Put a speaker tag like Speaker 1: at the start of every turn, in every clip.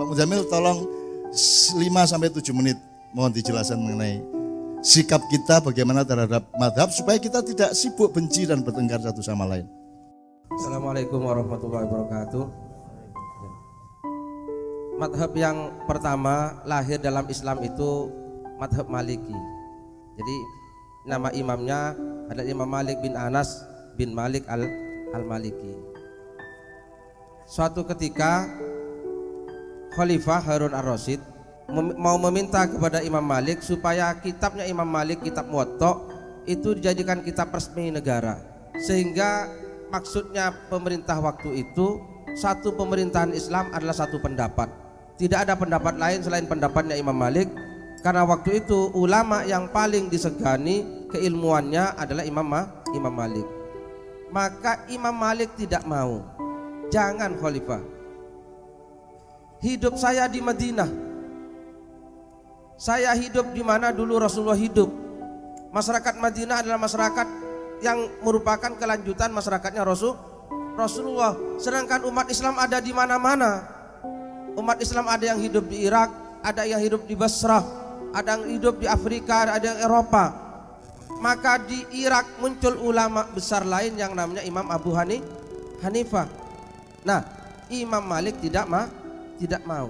Speaker 1: Pak Muzamil tolong 5-7 menit mohon dijelaskan mengenai sikap kita bagaimana terhadap madhab supaya kita tidak sibuk benci dan bertengkar satu sama lain.
Speaker 2: Assalamualaikum warahmatullahi wabarakatuh. Madhab yang pertama lahir dalam Islam itu madhab Maliki. Jadi nama imamnya adalah Imam Malik bin Anas bin Malik al-Maliki. Suatu ketika Khalifah Harun ar-Rasyid mau meminta kepada Imam Malik supaya kitabnya Imam Malik, kitab Muwatta itu dijadikan kitab resmi negara, sehingga maksudnya pemerintah waktu itu satu pemerintahan Islam adalah satu pendapat, tidak ada pendapat lain selain pendapatnya Imam Malik, karena waktu itu ulama yang paling disegani keilmuannya adalah Imam Malik. Maka Imam Malik tidak mau, jangan Khalifah, hidup saya di Madinah, saya hidup di mana dulu Rasulullah hidup. Masyarakat Madinah adalah masyarakat yang merupakan kelanjutan masyarakatnya Rasulullah. Sedangkan umat Islam ada di mana-mana. Umat Islam ada yang hidup di Irak, ada yang hidup di Basrah, ada yang hidup di Afrika, ada yang Eropa. Maka di Irak muncul ulama besar lain yang namanya Imam Abu Hanifah. Nah, Imam Malik tidak mau.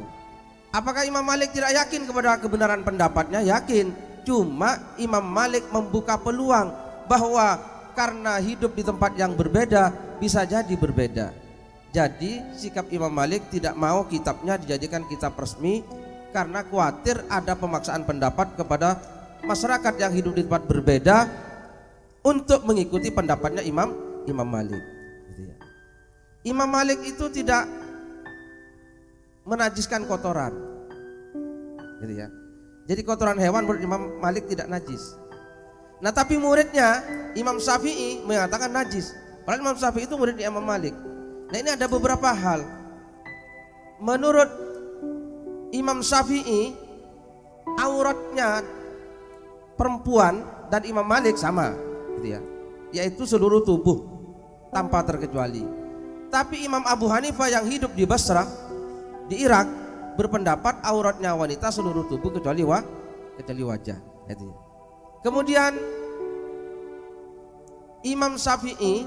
Speaker 2: Apakah Imam Malik tidak yakin kepada kebenaran pendapatnya? Yakin. Cuma Imam Malik membuka peluang bahwa karena hidup di tempat yang berbeda bisa jadi berbeda. Jadi sikap Imam Malik tidak mau kitabnya dijadikan kitab resmi karena khawatir ada pemaksaan pendapat kepada masyarakat yang hidup di tempat berbeda untuk mengikuti pendapatnya Imam Malik. Imam Malik itu tidak menajiskan kotoran, gitu ya. Jadi kotoran hewan menurut Imam Malik tidak najis. Nah tapi muridnya Imam Syafi'i mengatakan najis. Padahal Imam Syafi'i itu murid Imam Malik. Nah ini ada beberapa hal. Menurut Imam Syafi'i auratnya perempuan dan Imam Malik sama, gitu ya, yaitu seluruh tubuh tanpa terkecuali. Tapi Imam Abu Hanifah yang hidup di Basrah di Irak berpendapat auratnya wanita seluruh tubuh kecuali wajah. Kemudian Imam Syafi'i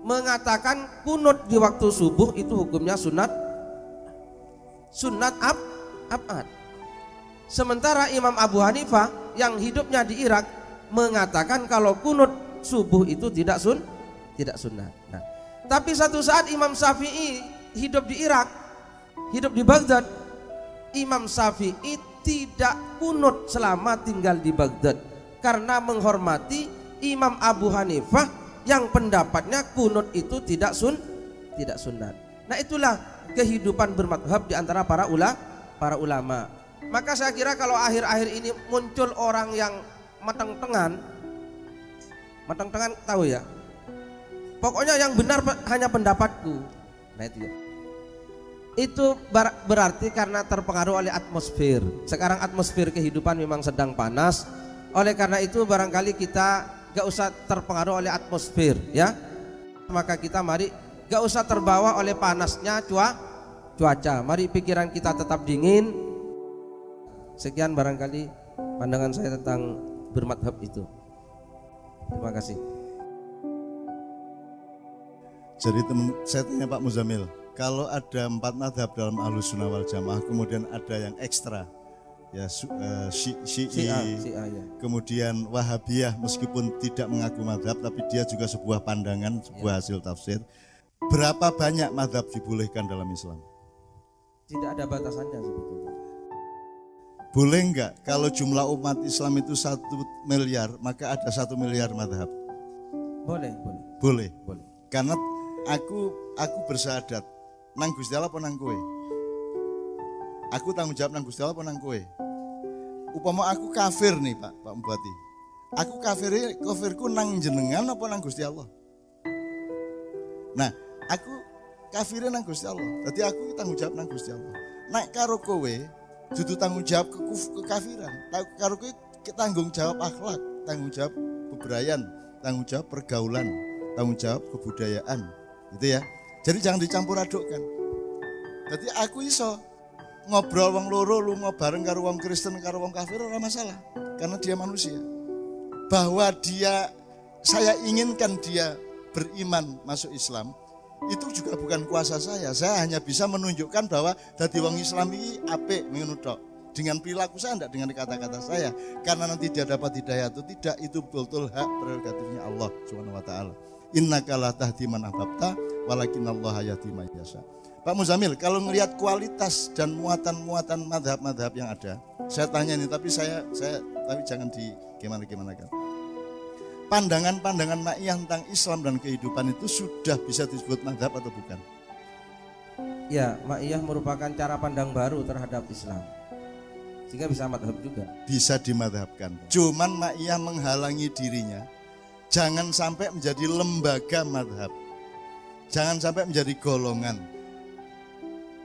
Speaker 2: mengatakan kunut di waktu subuh itu hukumnya sunat abad. Sementara Imam Abu Hanifah yang hidupnya di Irak mengatakan kalau kunut subuh itu tidak sunat. Nah, tapi satu saat Imam Syafi'i hidup di Irak, hidup di Baghdad. Imam Syafi'i tidak kunut selama tinggal di Baghdad karena menghormati Imam Abu Hanifah yang pendapatnya kunut itu tidak sunat. Nah itulah kehidupan bermadhab di antara para ulama. Maka saya kira kalau akhir-akhir ini muncul orang yang matang-tengan tahu ya, pokoknya yang benar hanya pendapatku. Nah itu berarti karena terpengaruh oleh atmosfer. Sekarang atmosfer kehidupan memang sedang panas. Oleh karena itu barangkali kita gak usah terpengaruh oleh atmosfer ya. Maka kita mari gak usah terbawa oleh panasnya cuaca. Mari pikiran kita tetap dingin. Sekian barangkali pandangan saya tentang bermadhab itu. Terima kasih.
Speaker 1: Jadi saya tanya Pak Muzamil, kalau ada 4 madhab dalam Ahlus Sunnah wal Jamaah, kemudian ada yang ekstra, ya Syi'i, ya. Kemudian Wahabiyah meskipun tidak mengaku madhab, tapi dia juga sebuah pandangan, sebuah hasil tafsir. Berapa banyak madhab dibolehkan dalam Islam?
Speaker 2: Tidak ada batasannya sebetulnya.
Speaker 1: Boleh enggak kalau jumlah umat Islam itu 1 miliar, maka ada 1 miliar madhab? Boleh. Karena aku bersyahadat nang Gusti Allah apa nang kowe? Aku tanggung jawab nang Gusti Allah apa nang kowe? Upama aku kafir nih Pak Bupati. Aku kafirku nang jenengan apa nang Gusti Allah? Nah, aku kafirnya nang Gusti Allah. Jadi aku tanggung jawab nang Gusti Allah. Nek karo kowe dudu tanggung jawab kekafiran. Karo kowe tanggung jawab akhlak, tanggung jawab keberayaan, tanggung jawab pergaulan, tanggung jawab kebudayaan. Gitu ya. Jadi jangan dicampur adukkan. Jadi aku iso ngobrol wong loro lunga bareng karo wong Kristen karo wong kafir ora masalah karena dia manusia. Bahwa saya inginkan dia beriman masuk Islam itu juga bukan kuasa saya. Saya hanya bisa menunjukkan bahwa dadi wong Islam iki apik ngono tok. Dengan perilaku saya enggak dengan kata-kata saya. Karena nanti dia dapat hidayah atau tidak itu betul-betul hak prerogatifnya Allah Subhanahu wa taala. Innaka la tahdi man ahbabta walakinallaha yahdi man yasha. Pak Muzamil, kalau melihat kualitas dan muatan-muatan madhab-madhab yang ada, saya tanya ini, tapi jangan di gimana kan. Pandangan-pandangan Ma'iyah tentang Islam dan kehidupan itu sudah bisa disebut madhab atau bukan?
Speaker 2: Ya, Ma'iyah merupakan cara pandang baru terhadap Islam, sehingga bisa madhab juga.
Speaker 1: Bisa dimadhabkan. Cuman Ma'iyah menghalangi dirinya, jangan sampai menjadi lembaga madhab, jangan sampai menjadi golongan.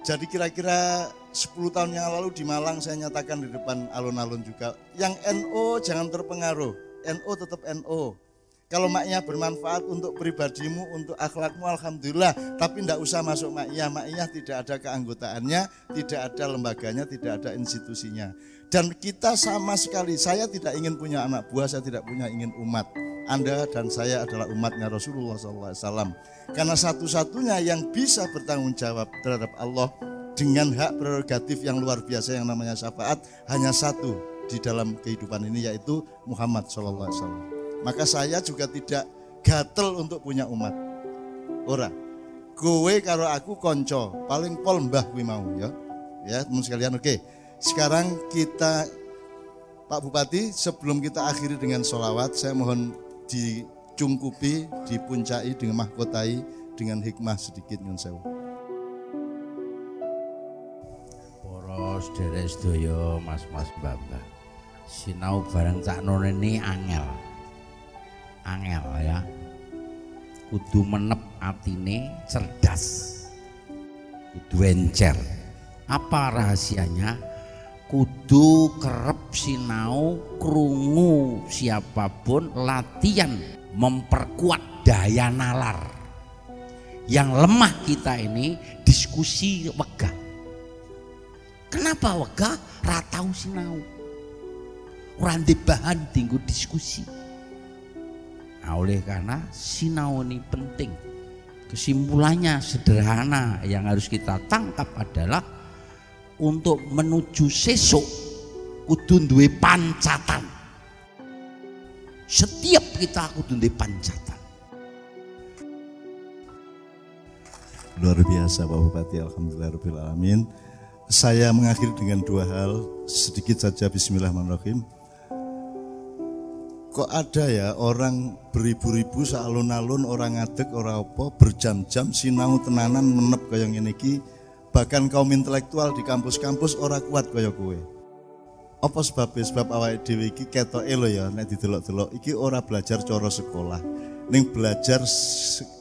Speaker 1: Jadi kira-kira 10 tahun yang lalu di Malang saya nyatakan di depan alun-alun juga, yang NO jangan terpengaruh, NO tetap NO. Kalau Ma'iyah bermanfaat untuk pribadimu, untuk akhlakmu, alhamdulillah. Tapi tidak usah masuk Ma'iyah. Ma'iyah tidak ada keanggotaannya, tidak ada lembaganya, tidak ada institusinya. Dan kita sama sekali, saya tidak ingin punya anak buah, saya tidak punya ingin umat. Anda dan saya adalah umatnya Rasulullah SAW. Karena satu-satunya yang bisa bertanggung jawab terhadap Allah dengan hak prerogatif yang luar biasa yang namanya syafaat hanya satu di dalam kehidupan ini, yaitu Muhammad SAW. Maka saya juga tidak gatel untuk punya umat. Ora, kowe karo aku konco, paling pol mbah kuwi mau ya. Ya, teman sekalian, oke. Sekarang kita, Pak Bupati, sebelum kita akhiri dengan sholawat, saya mohon dicungkupi, dipuncai dengan mahkotai dengan hikmah sedikit nyun sewu.
Speaker 3: Poros derek sedaya mas-mas mbak-mbak. Sinau bareng Cak Nun ini angel ya. Kudu menep atine, cerdas. Kudu encer. Apa rahasianya? Kudu kerep sinau, krungu siapapun, latihan memperkuat daya nalar. Yang lemah kita ini diskusi wegah. Kenapa wegah? Ratau sinau, ora ndek bahan tinggu diskusi. Nah, oleh karena sinau ini penting. Kesimpulannya sederhana, yang harus kita tangkap adalah untuk menuju sesuk kudu duwe pancatan. Setiap kita kudu duwe pancatan.
Speaker 1: Luar biasa Pak Bupati, alhamdulillahirabbil alamin. Saya mengakhiri dengan dua hal sedikit saja. Bismillahirrahmanirrahim. Kok ada ya orang beribu-ribu sealun-alun, orang ngadeg ora apa, berjam-jam sinau tenanan menep kaya ngene iki. Bahkan kaum intelektual di kampus-kampus ora kuat kaya kowe. Apa sebabnya? Sebab awake dhewe iki ketoke lho ya, nek didelok-delok iki ora belajar cara sekolah, ning belajar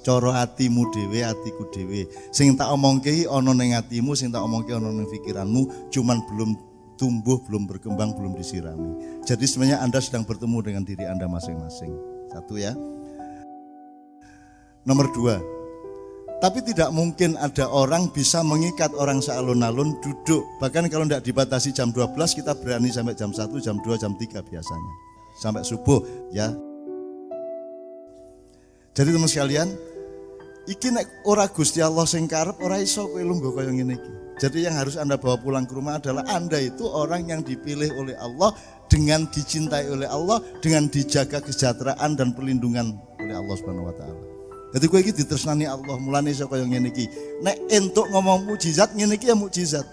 Speaker 1: cara atimu dhewe, atiku dhewe. Sing tak omongke iki ana ning atimu, sing tak omongke ana ning pikiranmu, cuman belum tumbuh, belum berkembang, belum disirami. Jadi sebenarnya Anda sedang bertemu dengan diri Anda masing-masing. Satu ya. Nomor dua, tapi tidak mungkin ada orang bisa mengikat orang sealun-alun duduk. Bahkan kalau tidak dibatasi jam 12, kita berani sampai jam 1, jam 2, jam 3 biasanya. Sampai subuh ya. Jadi teman sekalian, iki nek ora Gusti Allah sing karep ora iso kowe lungguh kaya ngene iki. Jadi yang harus Anda bawa pulang ke rumah adalah Anda itu orang yang dipilih oleh Allah, dengan dicintai oleh Allah, dengan dijaga kesejahteraan dan perlindungan oleh Allah Subhanahu wa taala. Jadi kowe iki ditresnani Allah, mulane iso kaya ngene iki. Nek entuk ngomong mukjizat ngene iki ya mukjizat.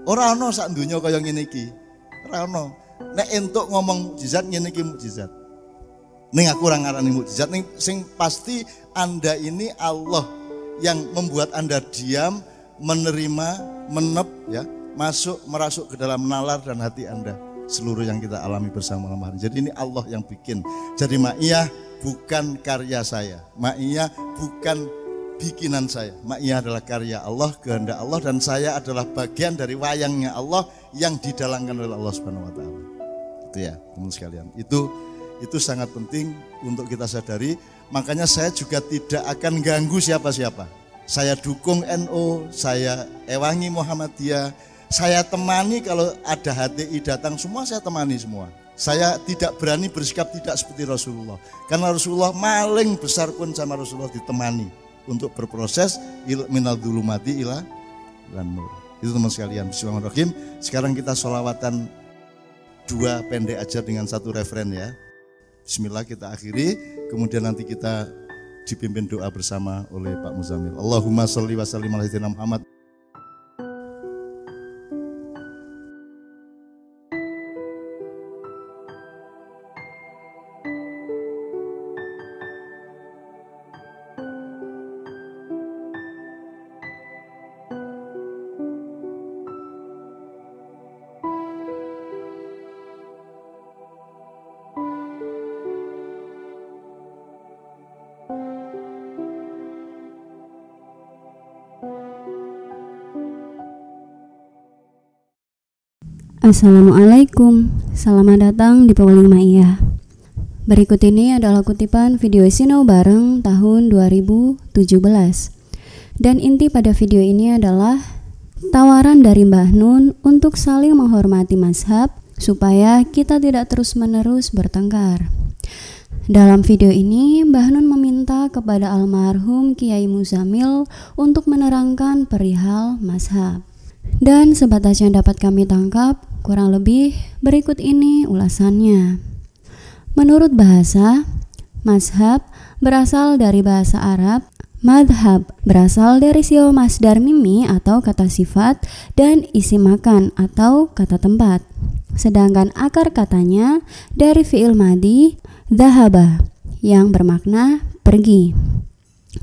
Speaker 1: Ora ana sak donya kaya ngene iki. Ora ana. Nek entuk ngomong mukjizat ngene iki mukjizat. Ning aku ora ngarani mukjizat, ning sing pasti Anda ini Allah yang membuat Anda diam, menerima, menep ya, merasuk ke dalam nalar dan hati Anda. Seluruh yang kita alami bersama malam hari. Jadi ini Allah yang bikin. Jadi Ma'iyah bukan karya saya, Ma'iyah bukan bikinan saya. Ma'iyah adalah karya Allah, kehendak Allah, dan saya adalah bagian dari wayangnya Allah yang didalangkan oleh Allah Subhanahu wa taala. Itu ya, teman sekalian. Itu sangat penting untuk kita sadari. Makanya saya juga tidak akan ganggu siapa-siapa. Saya dukung NU, saya ewangi Muhammadiyah, saya temani kalau ada HTI datang semua saya temani semua. Saya tidak berani bersikap tidak seperti Rasulullah. Karena Rasulullah maling besar pun sama Rasulullah ditemani untuk berproses minal dzulumati ila nur. Itu teman sekalian, bismillahirrahmanirrahim. Sekarang kita sholawatan 2 pendek aja dengan 1 referen ya. Bismillah kita akhiri, kemudian nanti kita dipimpin doa bersama oleh Pak Muzamil. Allahumma sholli wa sallim ala sayyidina Muhammad.
Speaker 4: Assalamualaikum, selamat datang di Pewaling Ma'iyah. Berikut ini adalah kutipan video Sinau Bareng tahun 2017. Dan inti pada video ini adalah tawaran dari Mbah Nun untuk saling menghormati mazhab supaya kita tidak terus-menerus bertengkar. Dalam video ini, Mbah Nun meminta kepada almarhum Kiai Muzamil untuk menerangkan perihal mazhab. Dan sebatas yang dapat kami tangkap, kurang lebih berikut ini ulasannya. Menurut bahasa, mazhab berasal dari bahasa Arab, madhab berasal dari sio masdar mimi atau kata sifat dan isi makan atau kata tempat. Sedangkan akar katanya dari fi'il madi, dhahaba, yang bermakna pergi.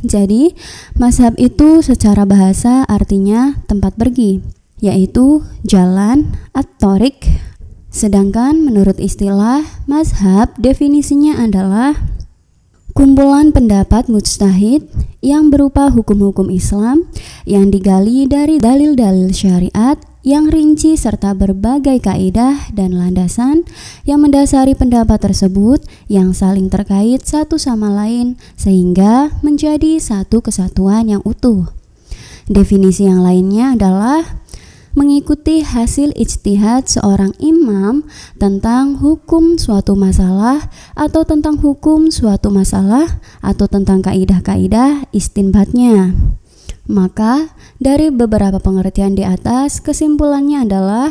Speaker 4: Jadi, mazhab itu secara bahasa artinya tempat pergi, yaitu jalan at-thoriq. Sedangkan menurut istilah mazhab definisinya adalah kumpulan pendapat mujtahid yang berupa hukum-hukum Islam yang digali dari dalil-dalil syariat yang rinci serta berbagai kaidah dan landasan yang mendasari pendapat tersebut yang saling terkait satu sama lain sehingga menjadi satu kesatuan yang utuh. Definisi yang lainnya adalah mengikuti hasil ijtihad seorang imam tentang hukum suatu masalah atau tentang hukum suatu masalah atau tentang kaidah-kaidah istinbatnya. Maka dari beberapa pengertian di atas, kesimpulannya adalah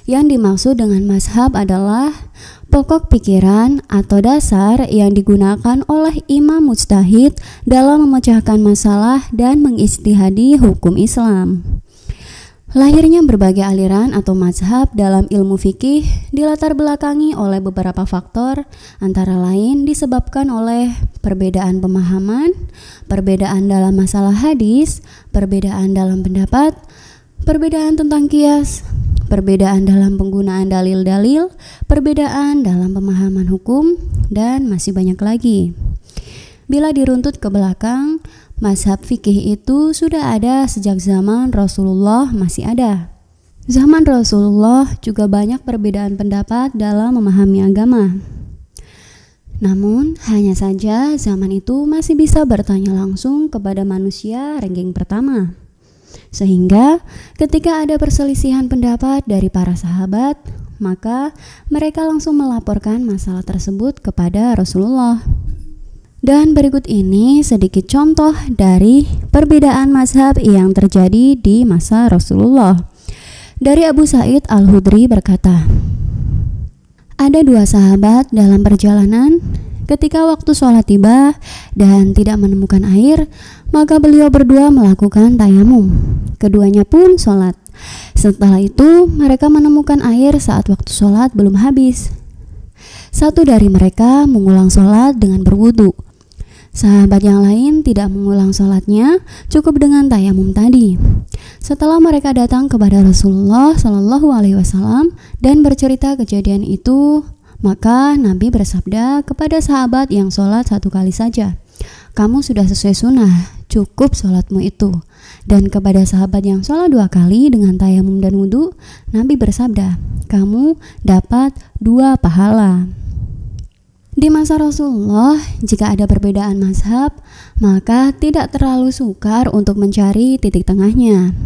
Speaker 4: yang dimaksud dengan mazhab adalah pokok pikiran atau dasar yang digunakan oleh imam mujtahid dalam memecahkan masalah dan mengijtihadi hukum Islam. Lahirnya berbagai aliran atau mazhab dalam ilmu fikih dilatar belakangi oleh beberapa faktor, antara lain disebabkan oleh perbedaan pemahaman, perbedaan dalam masalah hadis, perbedaan dalam pendapat, perbedaan tentang qiyas, perbedaan dalam penggunaan dalil-dalil, perbedaan dalam pemahaman hukum, dan masih banyak lagi. Bila diruntut ke belakang, mazhab fikih itu sudah ada sejak zaman Rasulullah masih ada. Zaman Rasulullah juga banyak perbedaan pendapat dalam memahami agama. Namun, hanya saja zaman itu masih bisa bertanya langsung kepada manusia ranking pertama. Sehingga ketika ada perselisihan pendapat dari para sahabat, maka mereka langsung melaporkan masalah tersebut kepada Rasulullah. Dan berikut ini sedikit contoh dari perbedaan mazhab yang terjadi di masa Rasulullah. Dari Abu Sa'id Al-Khudri berkata, ada 2 sahabat dalam perjalanan, ketika waktu sholat tiba dan tidak menemukan air, maka beliau berdua melakukan tayamum. Keduanya pun sholat. Setelah itu mereka menemukan air saat waktu sholat belum habis. Satu dari mereka mengulang sholat dengan berwudu. Sahabat yang lain tidak mengulang sholatnya, cukup dengan tayamum tadi. Setelah mereka datang kepada Rasulullah SAW dan bercerita kejadian itu, maka Nabi bersabda kepada sahabat yang sholat 1 kali saja, kamu sudah sesuai sunnah, cukup sholatmu itu. Dan kepada sahabat yang sholat 2 kali dengan tayamum dan wudu, Nabi bersabda, kamu dapat 2 pahala. Di masa Rasulullah, jika ada perbedaan mazhab, maka tidak terlalu sukar untuk mencari titik tengahnya.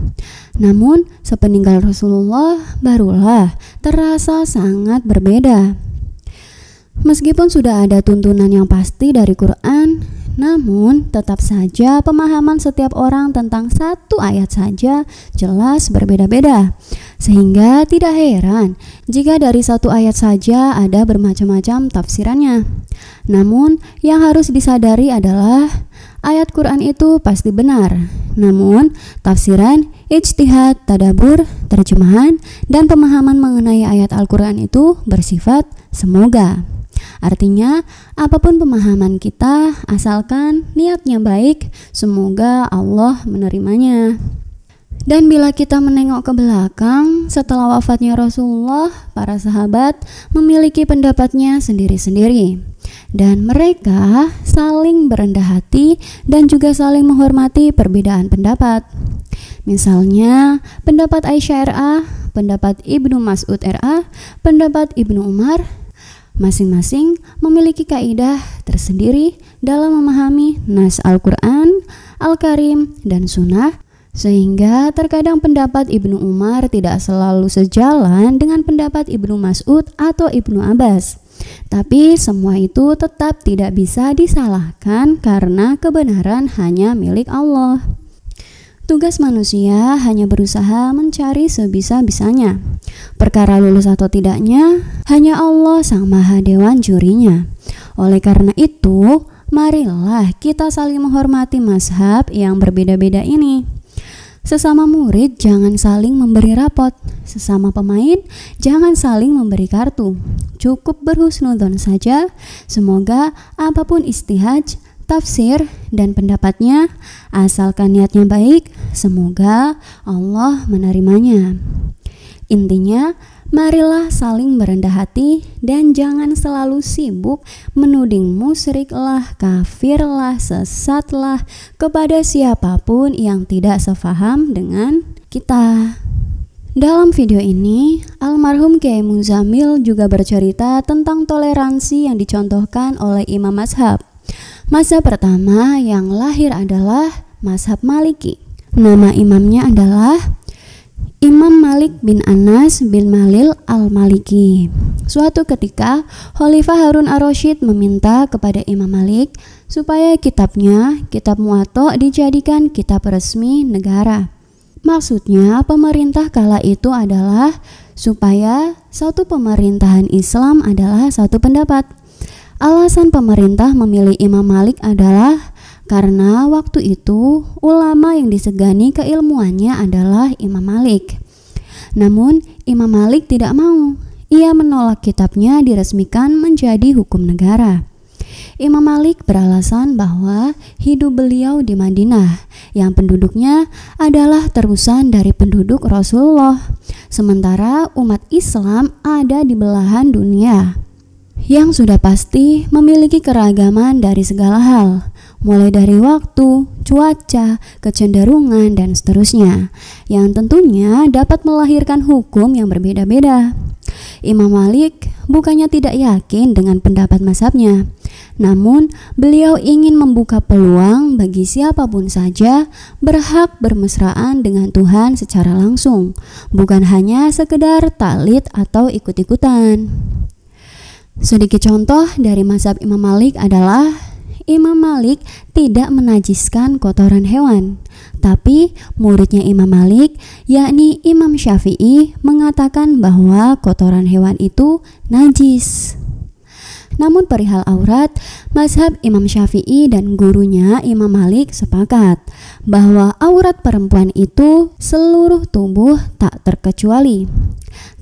Speaker 4: Namun, sepeninggal Rasulullah, barulah terasa sangat berbeda. Meskipun sudah ada tuntunan yang pasti dari Quran, namun tetap saja pemahaman setiap orang tentang satu ayat saja jelas berbeda-beda. Sehingga tidak heran jika dari satu ayat saja ada bermacam-macam tafsirannya. Namun yang harus disadari adalah ayat Quran itu pasti benar. Namun tafsiran, ijtihad, tadabbur, terjemahan, dan pemahaman mengenai ayat Al-Quran itu bersifat semoga. Artinya, apapun pemahaman kita, asalkan niatnya baik, semoga Allah menerimanya. Dan bila kita menengok ke belakang, setelah wafatnya Rasulullah, para sahabat memiliki pendapatnya sendiri-sendiri. Dan mereka saling berendah hati dan juga saling menghormati perbedaan pendapat. Misalnya, pendapat Aisyah RA, pendapat Ibnu Mas'ud RA, pendapat Ibnu Umar, masing-masing memiliki kaidah tersendiri dalam memahami nas Al-Quran, Al-Karim, dan Sunnah, sehingga terkadang pendapat Ibnu Umar tidak selalu sejalan dengan pendapat Ibnu Mas'ud atau Ibnu Abbas. Tapi semua itu tetap tidak bisa disalahkan karena kebenaran hanya milik Allah. Tugas manusia hanya berusaha mencari sebisa-bisanya. Perkara lulus atau tidaknya, hanya Allah Sang Maha Dewan jurinya. Oleh karena itu, marilah kita saling menghormati mazhab yang berbeda-beda ini. Sesama murid jangan saling memberi rapot, sesama pemain jangan saling memberi kartu. Cukup berhusnudzon saja. Semoga apapun ijtihad, tafsir, dan pendapatnya, asalkan niatnya baik, semoga Allah menerimanya. Intinya, marilah saling merendah hati dan jangan selalu sibuk menuding musyriklah, kafirlah, sesatlah kepada siapapun yang tidak sefaham dengan kita. Dalam video ini, almarhum Kiai Muzamil juga bercerita tentang toleransi yang dicontohkan oleh imam mazhab. Mazhab pertama yang lahir adalah mazhab Maliki. Nama imamnya adalah Imam Malik bin Anas bin Malil al-Maliki. Suatu ketika, Khalifah Harun ar-Rasyid meminta kepada Imam Malik supaya kitabnya, Kitab Muwatta, dijadikan kitab resmi negara. Maksudnya, pemerintah kala itu adalah supaya satu pemerintahan Islam adalah satu pendapat. Alasan pemerintah memilih Imam Malik adalah karena waktu itu ulama yang disegani keilmuannya adalah Imam Malik. Namun Imam Malik tidak mau. Ia menolak kitabnya diresmikan menjadi hukum negara. Imam Malik beralasan bahwa hidup beliau di Madinah yang penduduknya adalah terusan dari penduduk Rasulullah, sementara umat Islam ada di belahan dunia yang sudah pasti memiliki keragaman dari segala hal, mulai dari waktu, cuaca, kecenderungan, dan seterusnya, yang tentunya dapat melahirkan hukum yang berbeda-beda. Imam Malik bukannya tidak yakin dengan pendapat mazhabnya, namun beliau ingin membuka peluang bagi siapapun saja berhak bermesraan dengan Tuhan secara langsung, bukan hanya sekedar taklid atau ikut-ikutan. Sedikit contoh dari mazhab Imam Malik adalah Imam Malik tidak menajiskan kotoran hewan, tapi muridnya Imam Malik, yakni Imam Syafi'i, mengatakan bahwa kotoran hewan itu najis. Namun perihal aurat, mazhab Imam Syafi'i dan gurunya Imam Malik sepakat bahwa aurat perempuan itu seluruh tubuh tak terkecuali.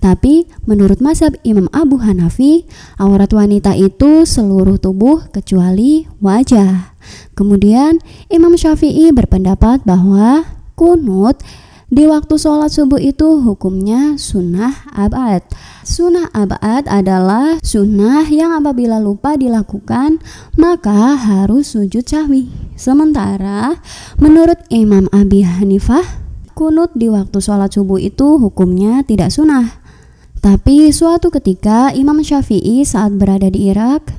Speaker 4: Tapi menurut mazhab Imam Abu Hanafi, aurat wanita itu seluruh tubuh kecuali wajah. Kemudian Imam Syafi'i berpendapat bahwa kunut di waktu sholat subuh itu hukumnya sunnah abad. Sunnah abad adalah sunnah yang apabila lupa dilakukan maka harus sujud sahwi. Sementara menurut Imam Abi Hanifah, kunut di waktu sholat subuh itu hukumnya tidak sunnah. Tapi suatu ketika Imam Syafi'i saat berada di Irak,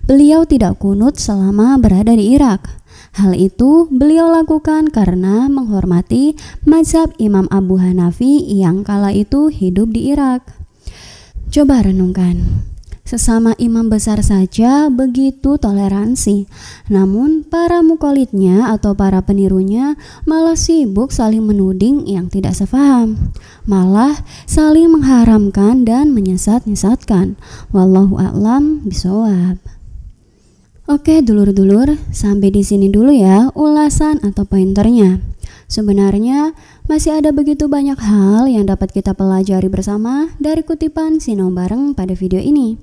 Speaker 4: Beliau tidak kunut selama berada di Irak. Hal itu beliau lakukan karena menghormati mazhab Imam Abu Hanafi yang kala itu hidup di Irak. Coba renungkan, sesama imam besar saja begitu toleransi, namun para mukallidnya atau para penirunya malah sibuk saling menuding yang tidak sefaham, malah saling mengharamkan dan menyesat-nyesatkan. Wallahu a'lam bishawab. Oke dulur-dulur, sampai di sini dulu ya ulasan atau pointernya. Sebenarnya masih ada begitu banyak hal yang dapat kita pelajari bersama dari kutipan Sinau Bareng pada video ini.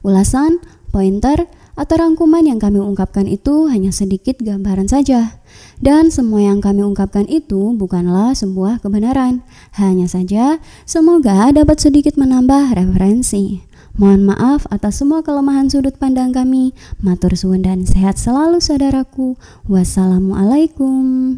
Speaker 4: Ulasan, pointer, atau rangkuman yang kami ungkapkan itu hanya sedikit gambaran saja. Dan semua yang kami ungkapkan itu bukanlah sebuah kebenaran. Hanya saja semoga dapat sedikit menambah referensi. Mohon maaf atas semua kelemahan sudut pandang kami. Matur suwun dan sehat selalu saudaraku. Wassalamualaikum.